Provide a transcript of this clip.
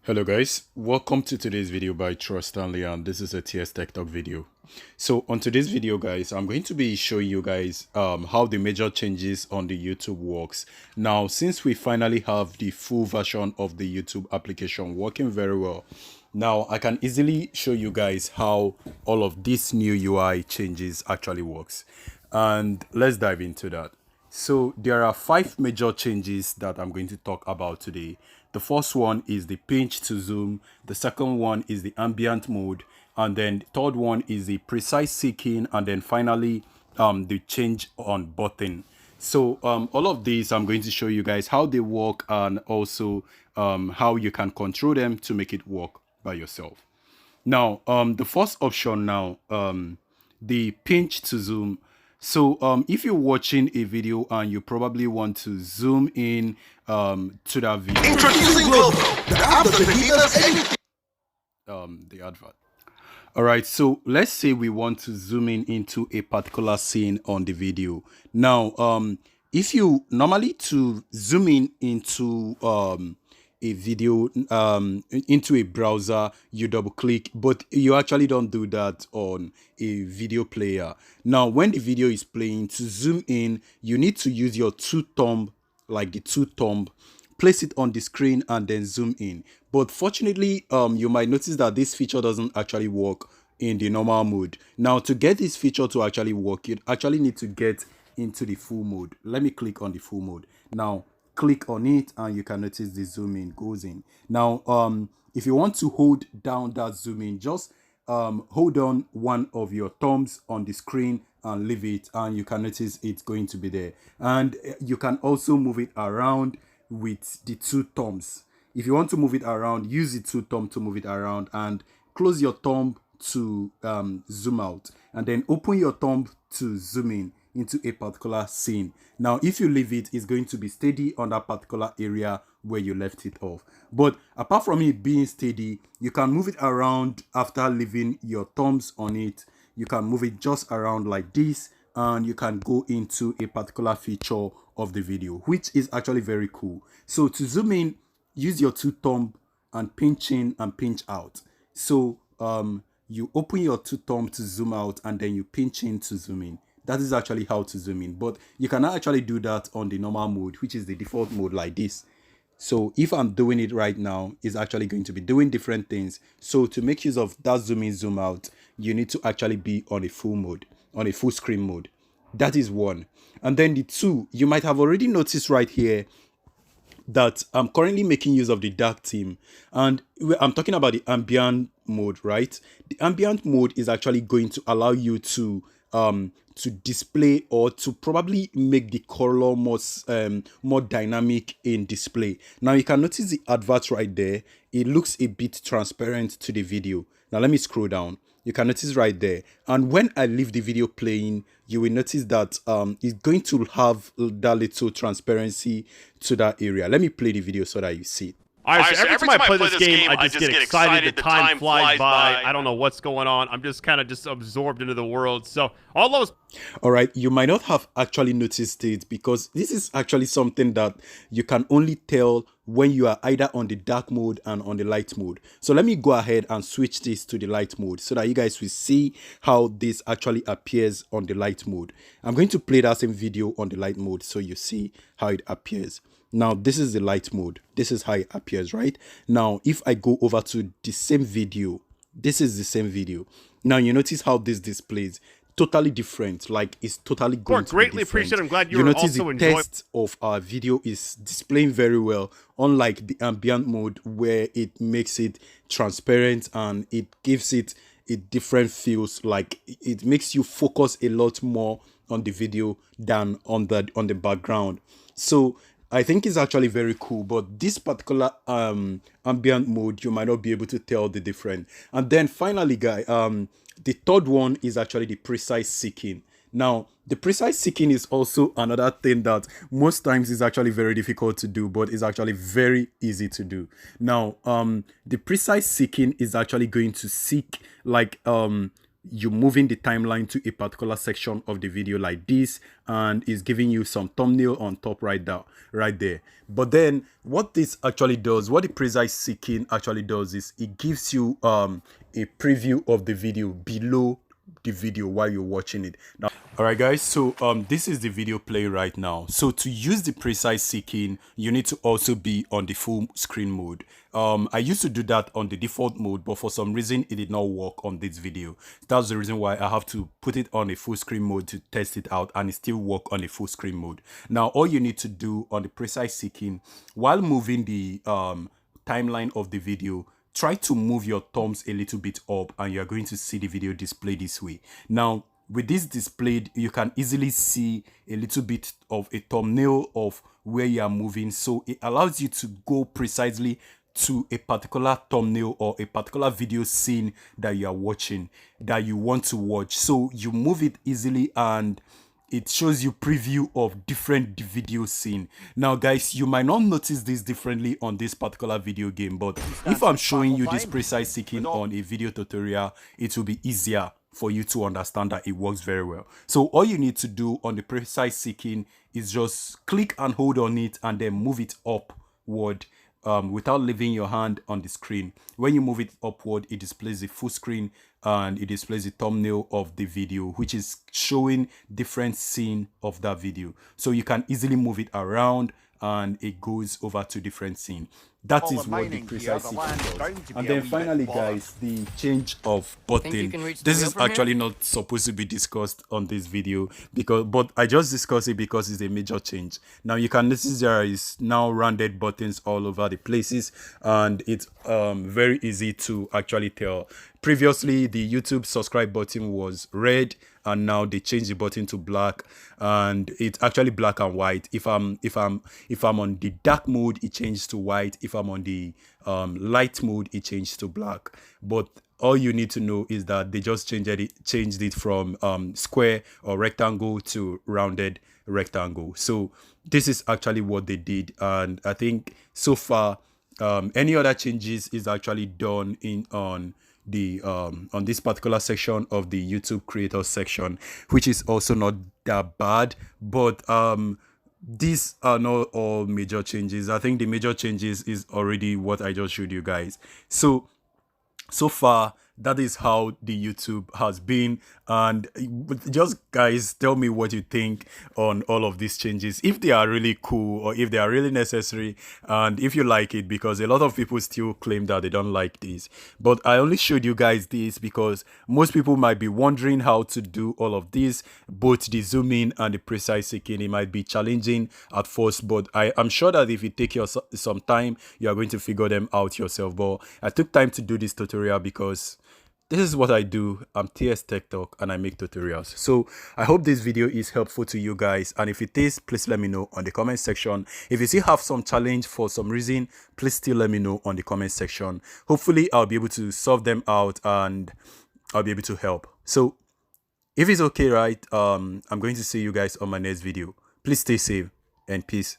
Hello guys, welcome to today's video by Trust Stanley, and this is a TS Tech Talk video. So on today's video guys, I'm going to be showing you guys how the major changes on the YouTube works. Now since we finally have the full version of the YouTube application working very well, now I can easily show you guys how all of this new UI changes actually works. And let's dive into that. So there are 5 major changes that I'm going to talk about today. The first one is the pinch to zoom. The second one is the ambient mode. And then the third one is the precise seeking. And then finally, the change on button. So all of these, I'm going to show you guys how they work and also how you can control them to make it work by yourself. Now, the first option now, the pinch to zoom. So if you're watching a video and you probably want to zoom in to that video. Introducing Globo, the app that delivers anything. The advert. All right, so let's say we want to zoom in into a particular scene on the video. Now, if you normally to zoom in into a video into a browser, you double click, but you actually don't do that on a video player. Now when the video is playing, to zoom in you need to use your two thumb, like the two thumb, place it on the screen and then zoom in. But fortunately you might notice that this feature doesn't actually work in the normal mode. Now to get this feature to actually work, you actually need to get into the full mode. Let me click on the full mode. Now click on it and you can notice the zoom in goes in. Now if you want to hold down that zoom in, just hold on one of your thumbs on the screen and leave it, and you can notice it's going to be there. And you can also move it around with the two thumbs. If you want to move it around, use the two thumb to move it around, and close your thumb to zoom out, and then open your thumb to zoom in into a particular scene. Now if you leave it, it's going to be steady on that particular area where you left it off. But apart from it being steady, you can move it around after leaving your thumbs on it. You can move it just around like this, and you can go into a particular feature of the video, which is actually very cool. So to zoom in, use your two thumb and pinch in and pinch out. So you open your two thumb to zoom out, and then you pinch in to zoom in. That is actually how to zoom in, but you cannot actually do that on the normal mode, which is the default mode like this. So if I'm doing it right now, it's actually going to be doing different things. So to make use of that zoom in, zoom out, you need to actually be on a full mode, on a full screen mode. That is one. And then the two, you might have already noticed right here that I'm currently making use of the dark theme, and I'm talking about the ambient mode, right? The ambient mode is actually going to allow you to display, or to probably make the color more dynamic in display. Now you can notice the advert right there. It looks a bit transparent to the video. Now let me scroll down. You can notice right there, and when I leave the video playing, you will notice that it's going to have that little transparency to that area. Let me play the video so that you see it. All right, so every time I play this game, I just get excited. The time flies by. I don't know what's going on. I'm just kind of just absorbed into the world. So all those. All right, you might not have actually noticed it, because this is actually something that you can only tell when you are either on the dark mode and on the light mode. So let me go ahead and switch this to the light mode so that you guys will see how this actually appears on the light mode. I'm going to play that same video on the light mode so you see how it appears. Now this is the light mode. This is how it appears, right? Now if I go over to the same video, this is the same video. Now you notice how this displays totally different, like it's totally going to be greatly different. appreciate it. I'm glad you were notice also the enjoying. text of our video is displaying very well, unlike the ambient mode where it makes it transparent and it gives it a different feels, like it makes you focus a lot more on the video than on the background. So I think it's actually very cool, but this particular ambient mode, you might not be able to tell the difference. And then finally, guys, the third one is actually the precise seeking. Now, the precise seeking is also another thing that most times is actually very difficult to do, but is actually very easy to do. Now, the precise seeking is actually going to seek like you're moving the timeline to a particular section of the video like this, and it's giving you some thumbnail on top right there. But then what this actually does, what the precise seeking actually does, is it gives you a preview of the video below the video while you're watching it. Now, all right guys, so this is the video playing right now. So to use the precise seeking, you need to also be on the full screen mode. I used to do that on the default mode, but for some reason it did not work on this video. That's the reason why I have to put it on a full screen mode to test it out, and it still work on a full screen mode. Now all you need to do on the precise seeking, while moving the timeline of the video, try to move your thumbs a little bit up, and you're going to see the video display this way. Now with this displayed, you can easily see a little bit of a thumbnail of where you are moving, so it allows you to go precisely to a particular thumbnail or a particular video scene that you are watching, that you want to watch. So you move it easily, and it shows you preview of different video scene. Now guys, you might not notice this differently on this particular video game, but if I'm showing you this precise seeking on a video tutorial, it will be easier for you to understand that it works very well. So all you need to do on the precise seeking is just click and hold on it, and then move it upward without leaving your hand on the screen. When you move it upward, it displays the full screen, and it displays the thumbnail of the video, which is showing different scene of that video. So you can easily move it around, and it goes over to different scene. That is what the precise seeking does. And then finally guys, the change of button. This is actually not supposed to be discussed on this video, but I just discussed it because it's a major change. Now you can notice there is now rounded buttons all over the places, and it's very easy to actually tell. Previously the YouTube subscribe button was red, and now they changed the button to black, and it's actually black and white. If I'm on the dark mode, it changes to white. If I'm on the light mode, it changes to black. But all you need to know is that they just changed it from square or rectangle to rounded rectangle. So this is actually what they did, and I think so far any other changes is actually done on this particular section of the YouTube creator section, which is also not that bad. But these are not all major changes. I think the major changes is already what I just showed you guys. So far that is how the YouTube has been. And just guys, tell me what you think on all of these changes, if they are really cool or if they are really necessary, and if you like it, because a lot of people still claim that they don't like this. But I only showed you guys this because most people might be wondering how to do all of this, both the zoom in and the precise seeking. It might be challenging at first, but I'm sure that if you take some time, you are going to figure them out yourself. But I took time to do this tutorial because this is what I do. I'm TS Tech Talk, and I make tutorials. So I hope this video is helpful to you guys, and if it is, please let me know on the comment section. If you still have some challenge for some reason, please still let me know on the comment section. Hopefully I'll be able to solve them out, and I'll be able to help. So if it's okay, right, I'm going to see you guys on my next video. Please stay safe, and peace.